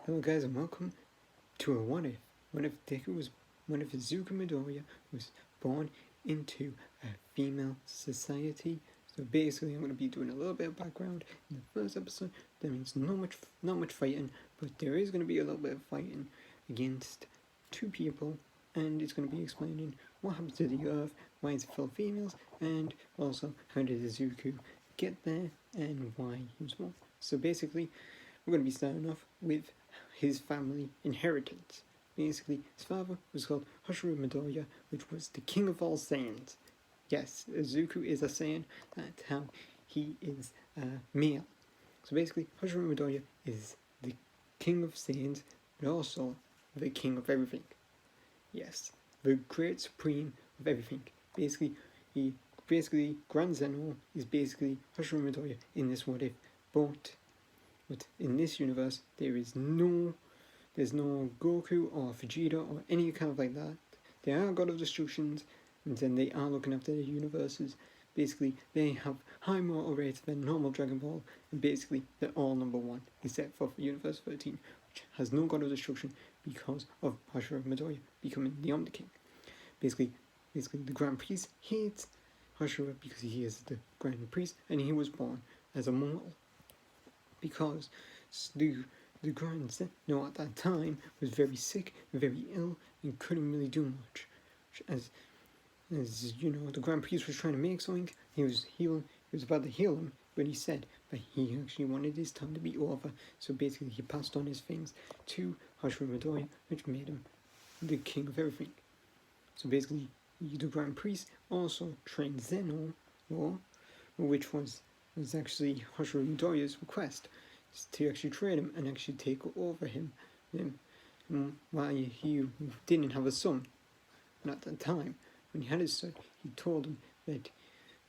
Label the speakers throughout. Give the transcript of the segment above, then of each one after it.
Speaker 1: Hello guys and welcome to a what if. What if Izuku Midoriya was born into a female society? So basically I'm going to be doing a little bit of background in the first episode. That means not much fighting, but there is going to be a little bit of fighting against two people, and it's going to be explaining what happened to the Earth, why is it full of females, and also how did Izuku get there and why he was born. So basically we're going to be starting off with his family inheritance. Basically, his father was called Hashira Midoriya, which was the king of all Saiyans. Yes, Izuku is a Saiyan, that's how he is male. So basically, Hashira Midoriya is the king of Saiyans, but also the king of everything. Yes, the great supreme of everything. Basically, Grand Zeno is basically Hashira Midoriya in this what if, but in this universe, there's no Goku or Vegeta or any kind of like that. They are God of Destructions, and then they are looking after the universes. Basically, they have high mortal rates than normal Dragon Ball, and basically they're all number one, except for Universe 13, which has no God of Destruction because of Hashira Midoriya becoming the Omni King. Basically, the Grand Priest hates Hashira because he is the Grand Priest, and he was born as a mortal. Because the Grand Zeno at that time was very sick, very ill, and couldn't really do much. As you know, the Grand Priest was trying to make something. He was about to heal him, but he said that he actually wanted his time to be over. So basically, he passed on his things to Hashira Midoriya, which made him the king of everything. So basically, the Grand Priest also trained Zeno, which was actually Hashira Midoriya's request to actually train him and actually take over him while he didn't have a son. And at that time, when he had his son, he told him that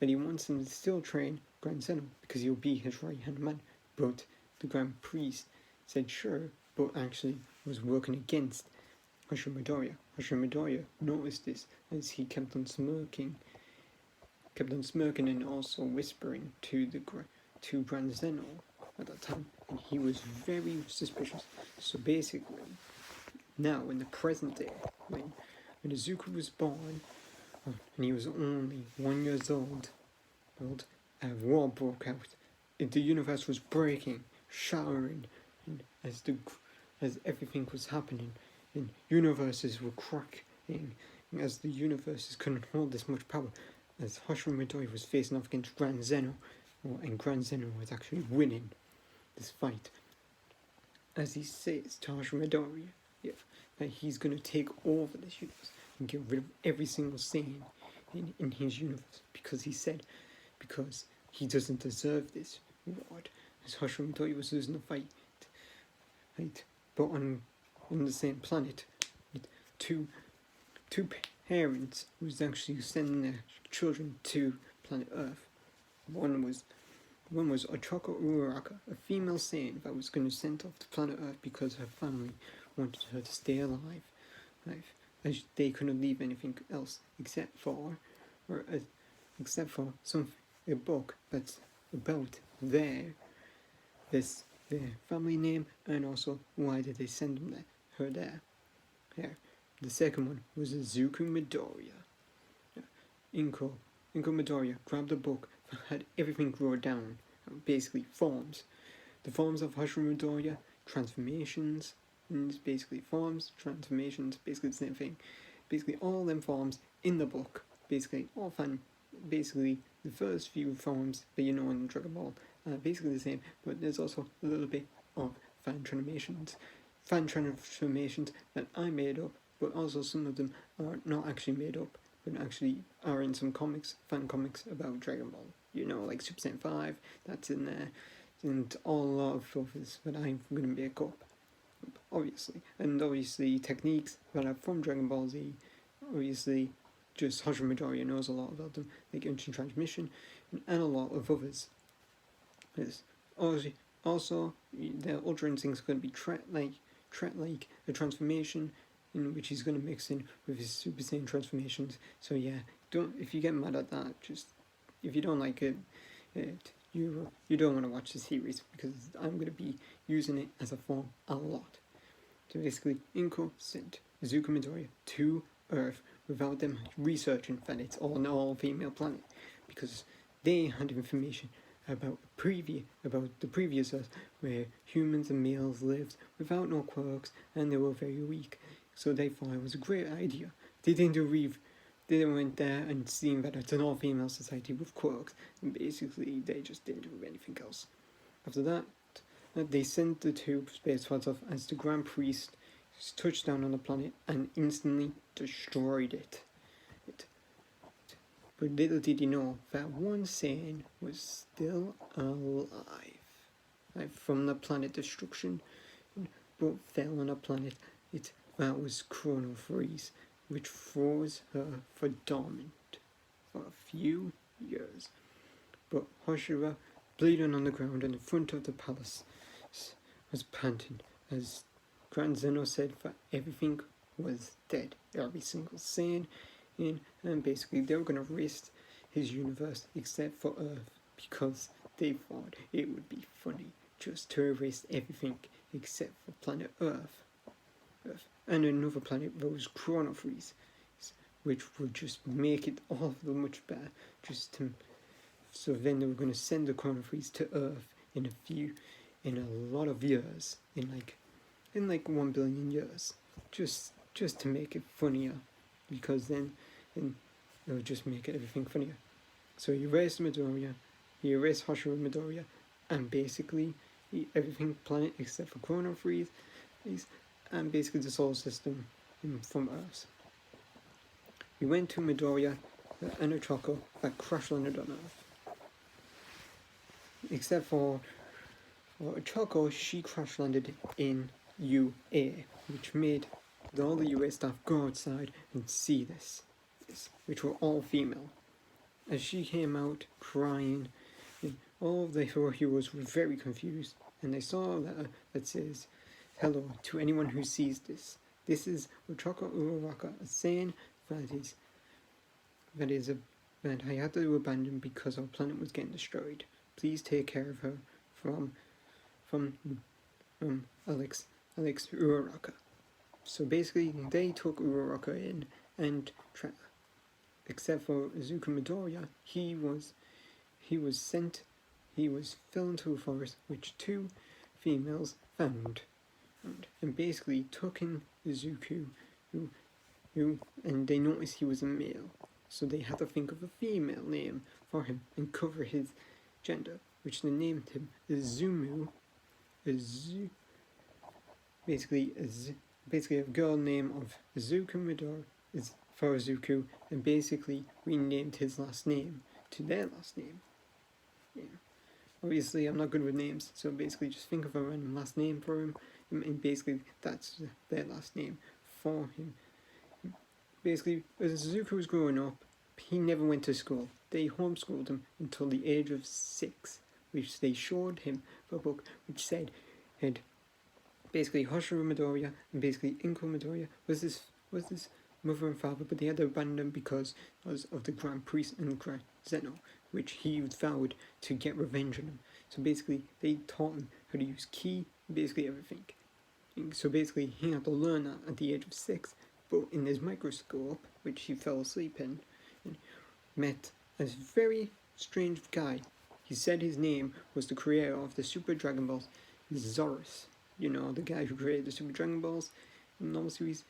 Speaker 1: he wants him to still train Grand Zeno because he'll be his right-hand man. But the Grand Priest said sure, but actually was working against Hashira Midoriya. Hashira Midoriya noticed this as he kept on smirking and also whispering to Grand Zeno at that time, and he was very suspicious. So basically, now in the present day, when Izuku was born, and he was only 1 year old, a war broke out. The universe was breaking, shattering, and as everything was happening, and universes were cracking, as the universes couldn't hold this much power. As Hashira Midoriya was facing off against Grand Zeno, and Grand Zeno was actually winning this fight. As he says to Hashira Midoriya, that he's going to take over this universe and get rid of every single Saiyan in his universe, because he doesn't deserve this reward. As Hashira Midoriya was losing the fight, but on the same planet, two parents was actually sending their children to planet Earth. One was Ochako Uraraka, a female Saiyan that was going to send off to planet Earth because her family wanted her to stay alive, as they couldn't leave anything else except for a book that's about their family name, and also why did they send her there. The second one was Izuku Midoriya. Inko Midoriya grabbed a book that had everything wrote down, basically forms. The forms of Hashira Midoriya, transformations, and basically forms, transformations, basically the same thing. Basically all them forms in the book, basically the first few forms that you know in Dragon Ball are basically the same, but there's also a little bit of fan transformations that I made up, but also some of them are not actually made up, but actually are in some fan comics about Dragon Ball. You know, like Super Saiyan 5, that's in there, and a lot of others that I'm going to make up, obviously techniques that are from Dragon Ball Z. Obviously, just Hashira Midoriya knows a lot about them, like instant transmission, and a lot of others. Also, the Ultra Instinct's going to be like a transformation, in which he's going to mix in with his Super Saiyan transformations. So yeah, if you get mad at that, if you don't like it, you don't want to watch the series because I'm going to be using it as a form a lot. So basically, Inko sent Izuku Midoriya to Earth without them researching that it's an all-female planet, because they had information about the previous Earth where humans and males lived without no quirks and they were very weak. So they thought it was a great idea. They went there and seen that it's an all-female society with quirks, and basically they just didn't do anything else. After that, they sent the two space pods off as the Grand Priest touched down on the planet and instantly destroyed it. But little did he know that one saiyan was still alive, from the planet destruction, but fell on a planet that was Chrono Freeze, which froze her for dormant for a few years. But Hoshira, bleeding on the ground in the front of the palace, was panting as Grand Zeno said that everything was dead. Every single saiyan, and basically they were going to waste his universe except for Earth, because they thought it would be funny just to erase everything except for planet Earth. And another planet that was Chrono Freeze, which would just make it all the much better. So then they were going to send the Chrono Freeze to Earth in a lot of years, in like 1 billion years, just to make it funnier, because then it would just make everything funnier. So he erased Midoriya, he erased Hoshiro Midoriya, and basically everything planet except for Chrono Freeze, and basically the solar system from Earth. We went to Midoriya and a Choco that crash landed on Earth. Except for Choco, she crash landed in UA, which made all the UA staff go outside and see this, which were all female. As she came out crying, all of the heroes were very confused, and they saw a letter that says, "Hello to anyone who sees this. This is Ochako Uraraka, a saiyan that I had to abandon because our planet was getting destroyed. Please take care of her from Alex Uraraka." So basically, they took Uraraka in, and except for Izuku Midoriya, he was fell into a forest which two females found, and basically took in Izuku, and they noticed he was a male, so they had to think of a female name for him and cover his gender, which they named him Izumu. Basically a girl name of Izuku Midoriya is for Izuku, and basically we named his last name to their last name. Yeah. Obviously I'm not good with names, so basically just think of a random last name for him, and basically that's their last name for him. Basically, as Izuku was growing up, he never went to school. They homeschooled him until the age of 6, which they showed him a book which said had basically Hoshiro Midoriya and basically Inko Midoriya was this mother and father, but they had to abandon him because of the Grand Priest and Grand Zeno, which he vowed to get revenge on him. So basically, they taught him how to use ki, basically everything. So basically, he had to learn that at the age of 6, but in his microscope, which he fell asleep in, met a very strange guy. He said his name was the creator of the Super Dragon Balls, Zorus. You know, the guy who created the Super Dragon Balls in the normal series.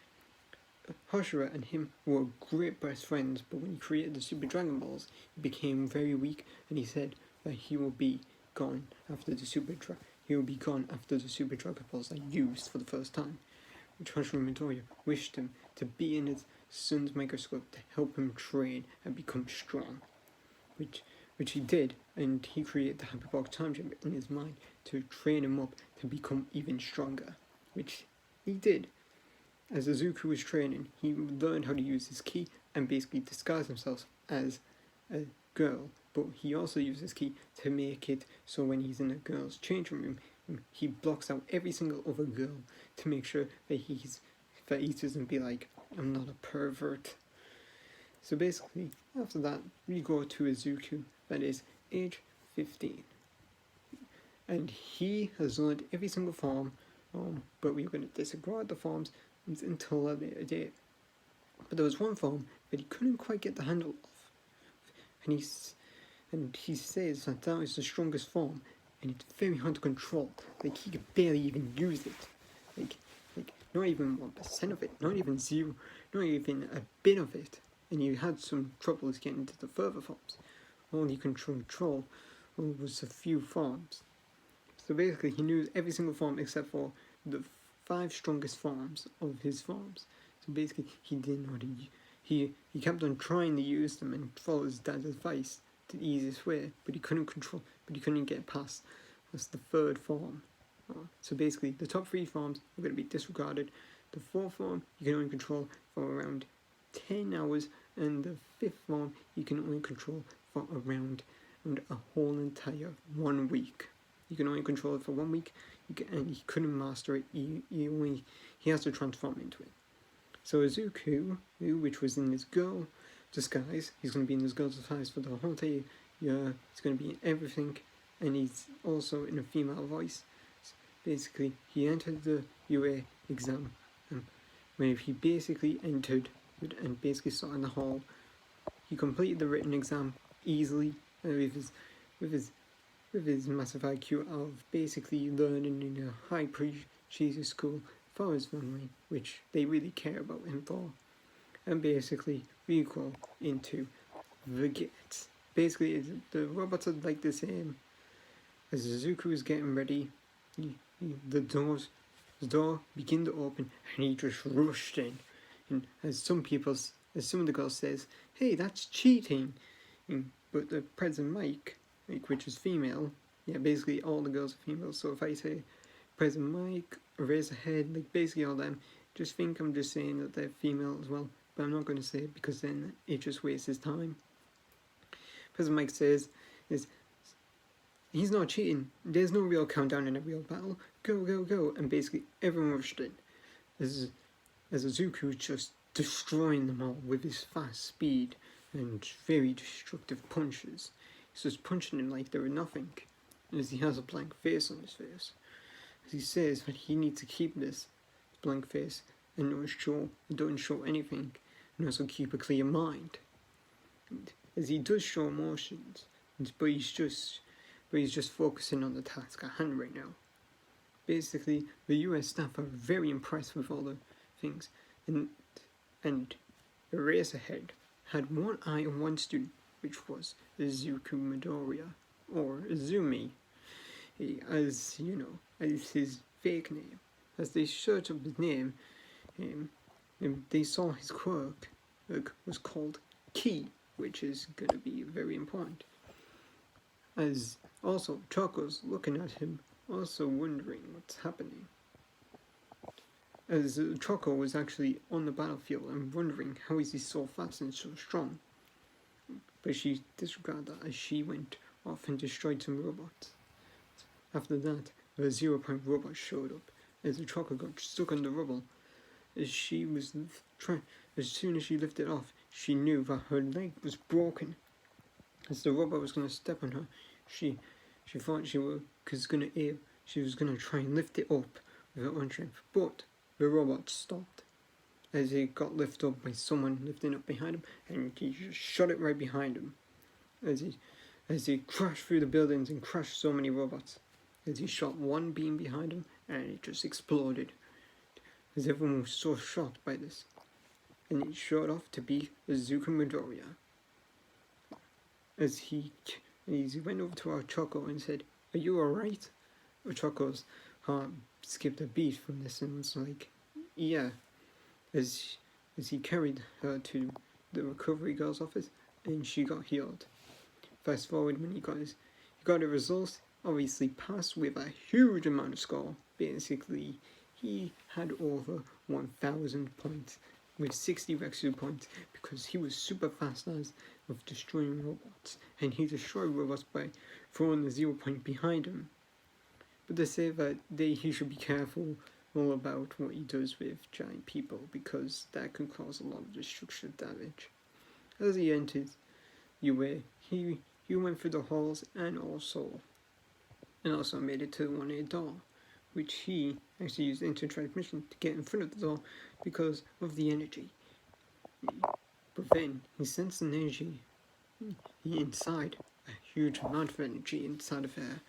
Speaker 1: Hoshira and him were great best friends, but when he created the Super Dragon Balls, he became very weak, and he said that he will be gone after the Super Dragon Balls are used for the first time. Which Hoshiro Midoriya wished him to be in his son's microscope to help him train and become strong. Which he did, and he created the Hyperbolic Time Chamber in his mind to train him up to become even stronger. Which he did. As Izuku was training, he learned how to use his ki and basically disguise himself as a girl, but he also used his ki to make it so when he's in a girl's changing room, he blocks out every single other girl to make sure that he doesn't be like, "I'm not a pervert." So basically, after that, we go to Izuku, that is age 15. and he has learned every single form, but we're going to disregard the forms until a later date. But there was one form that he couldn't quite get the handle of, and he says that that is the strongest form, and it's very hard to control. Like, he could barely even use it. Like not even 1% of it, not even zero, not even a bit of it. And he had some troubles getting into the further forms. All he could control was a few forms. So basically, he knew every single form except for the 5 strongest forms of his forms. So basically, he didn't know he kept on trying to use them and follow his dad's advice the easiest way, but he couldn't get past. That's the 3rd form. So basically, the top 3 forms are going to be disregarded. The 4th form you can only control for around 10 hours, and the 5th form you can only control for around a whole entire 1 week. You can only control it for 1 week, and he couldn't master it. He has to transform into it. So Izuku, which was in this girl disguise, he's going to be in this girl disguise for the whole entire year. He's going to be in everything, and he's also in a female voice. So basically, he entered the UA exam, and when he basically entered and basically sat in the hall, he completed the written exam easily with his massive IQ of basically learning in a high prestigious school for his family, which they really care about him for, and basically recall into the gates. Basically, the robots are like the same. As Izuku is getting ready, the door began to open, and he just rushed in. And as some of the girls says, "Hey, that's cheating," but the President Mike, which is female, basically all the girls are female. So if I say President Mike, Eraserhead, like basically all them, just think I'm just saying that they're female as well. But I'm not going to say it because then it just wastes his time. President Mike says, he's not cheating. There's no real countdown in a real battle. Go, go, go. And basically everyone rushed in. As Izuku just destroying them all with his fast speed and very destructive punches. He's just punching them like they were nothing. As he has a blank face on his face. As he says that he needs to keep this blank face and don't show anything, and also keep a clear mind. And as he does show emotions, but he's just focusing on the task at hand right now. Basically, the US staff are very impressed with all the things, and Eraserhead had one eye on one student, which was Izuku Midoriya, or Izumi, as you know, as his fake name. As they searched up his name, they saw his quirk was called Ki, which is going to be very important. As also Choco's looking at him, also wondering what's happening. As Choco was actually on the battlefield and wondering how is he so fast and so strong. But she disregarded that as she went off and destroyed some robots. After that, the 0-point robot showed up. As the Choco got stuck on the rubble, as soon as she lifted off, she knew that her leg was broken. As the robot was going to step on her, she thought she was going to try and lift it up with her own strength, but the robot stopped as it got lifted up by someone lifting up behind him, and he just shot it right behind him as he crashed through the buildings and crushed so many robots. As he shot one beam behind him, and it just exploded. As everyone was so shocked by this, and it showed off to be Izuku Midoriya. As he went over to our Choco and said, "Are you alright?" Our Choco's heart skipped a beat from this and was like, "Yeah." As he carried her to the recovery girl's office, and she got healed. Fast forward when he got the results, obviously passed with a huge amount of score. Basically, he had over 1,000 points with 60 Rexu points because he was super fast as of destroying robots, and he destroyed robots by throwing the 0-point behind him. But they say that he should be careful all about what he does with giant people because that can cause a lot of destructive damage. As he entered UA, he went through the halls and also and also made it to the 1A door, which he actually used intertransmission to get in front of the door because of the energy. But then he sensed an energy inside, a huge amount of energy inside of her.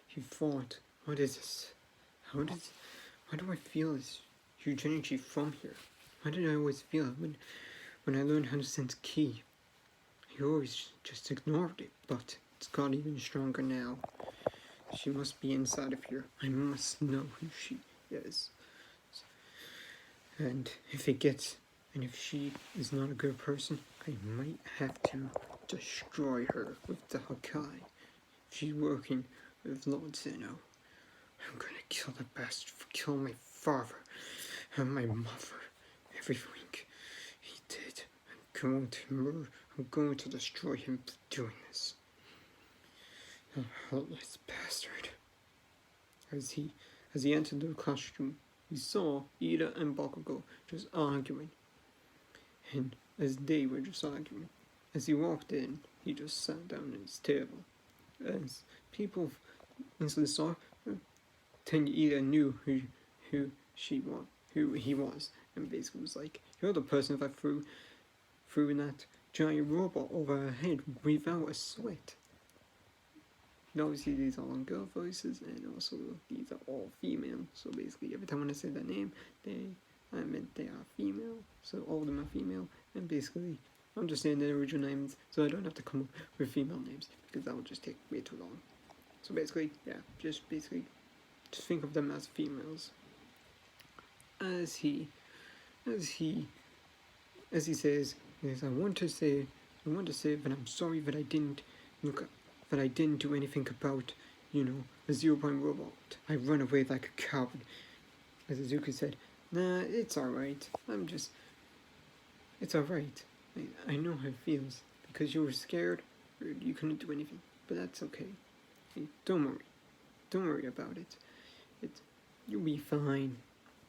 Speaker 1: He thought, what is this? Why do I feel this huge energy from here? Why did I always feel it when I learned how to sense ki? I always just ignored it, but it's got even stronger now. She must be inside of here. I must know who she is. And if she is not a good person, I might have to destroy her with the Hakai. If she's working with Lord Zeno, I'm gonna kill the bastard, kill my father and my mother. Everything he did, I'm going to destroy him for doing this. The heartless bastard. As he entered the classroom, he saw Ida and Bakugo just arguing. And as they were just arguing, as he walked in, he just sat down at his table. As people instantly saw, Ida knew who he was, and basically was like, "You're the person that threw that giant robot over her head without a sweat." And obviously these are all girl voices, and also these are all female. So basically every time when I say their name, I meant they are female. So all of them are female, and basically I'm just saying their original names, so I don't have to come up with female names because that would just take way too long. So basically, yeah, just think of them as females. As he says, I want to say that I'm sorry that I didn't do anything about, a 0 point robot. I run away like a coward. As Izuku said, nah, it's alright. It's alright. I know how it feels. Because you were scared, or you couldn't do anything. But that's okay. Don't worry. Don't worry about it. You'll be fine.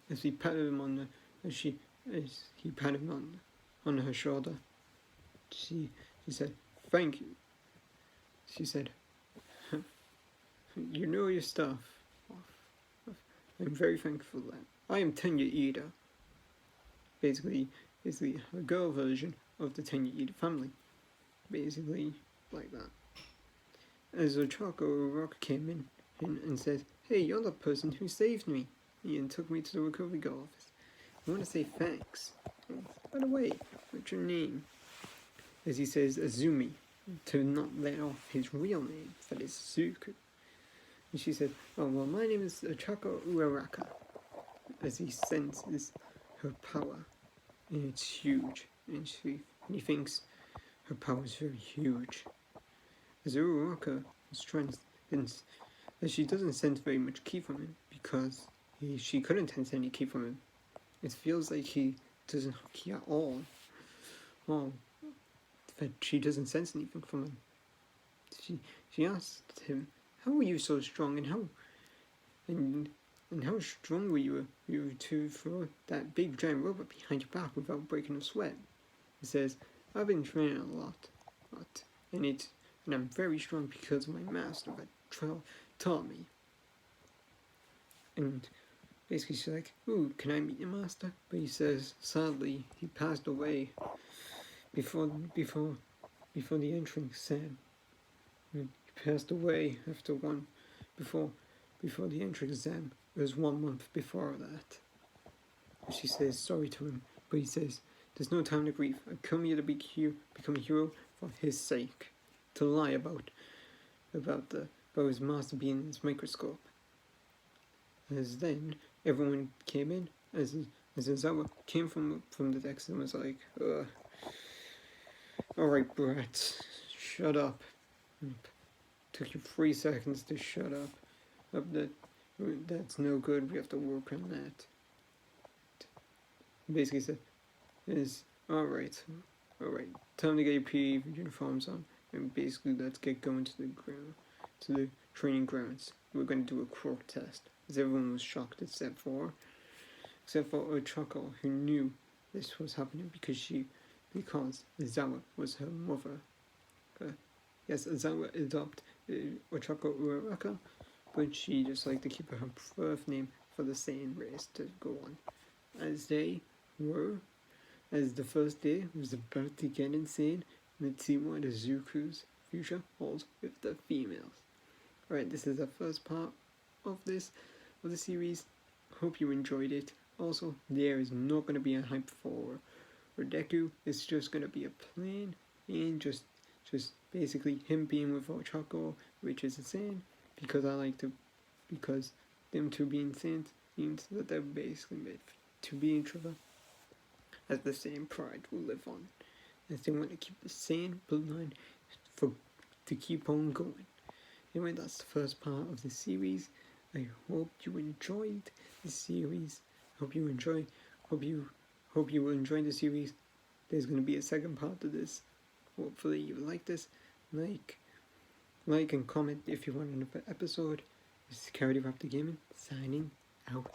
Speaker 1: As he patted him as he patted him on her shoulder, she said, "Thank you." She said, "You know your stuff. I'm very thankful for that. I am Tenya Ida." Basically a girl version of the Tenya Ida family. Basically like that. As Ochako Rock came in and said, "Hey, you're the person who saved me and took me to the recovery girl office. I want to say thanks. By the way, what's your name?" As he says Azumi, to not let off his real name, that is Zuku. And she said, "Oh, well, my name is Ochako Uraraka." As he senses her power, and it's huge, and he thinks her power is very huge. As Uraraka is trying to sense, as she doesn't sense very much ki from him, because she couldn't sense any ki from him. It feels like he doesn't have ki at all. Well, that she doesn't sense anything from him. She asked him, "How were you so strong, and how strong were you to throw that big giant robot behind your back without breaking a sweat?" He says, "I've been training a lot, and I'm very strong because of my master that taught me." And basically she's like, "Ooh, can I meet your master?" But he says, sadly, he passed away before the entrance exam. He passed away before the entrance exam. It was 1 month before that. She says sorry to him, but he says, "There's no time to grieve. I come here to become a hero for his sake." To lie about his master being in his microscope. As then everyone came in, as Izawa came from the decks and was like, "Alright, brats, shut up." Took you 3 seconds to shut up. That's no good. We have to work on that. Basically said, alright. Time to get your PE uniforms on, and basically let's get going to the training grounds. We're going to do a quirk test. As everyone was shocked except for Ochako, who knew this was happening because Izawa was her mother. Yes, Izawa adopted Ochako Uraraka, but she just liked to keep her birth name for the Saiyan race to go on. As the first day was about to get insane, let's see what Zuku's future holds with the females. Alright, this is the first part of the series. Hope you enjoyed it. Also, there is not going to be a hype for deku. It's just going to be a plain and just basically him being with Ochako, which is insane because because them two being saints means that they're basically made to be each other, as the same pride will live on, as they want to keep the same bloodline to keep on going. Anyway, that's the first part of the series. I hope you enjoyed the series. Hope you will enjoy the series. There's going to be a second part to this. Hopefully you like this. Like and comment if you want another episode. This is Carity Raptor Gaming, signing out.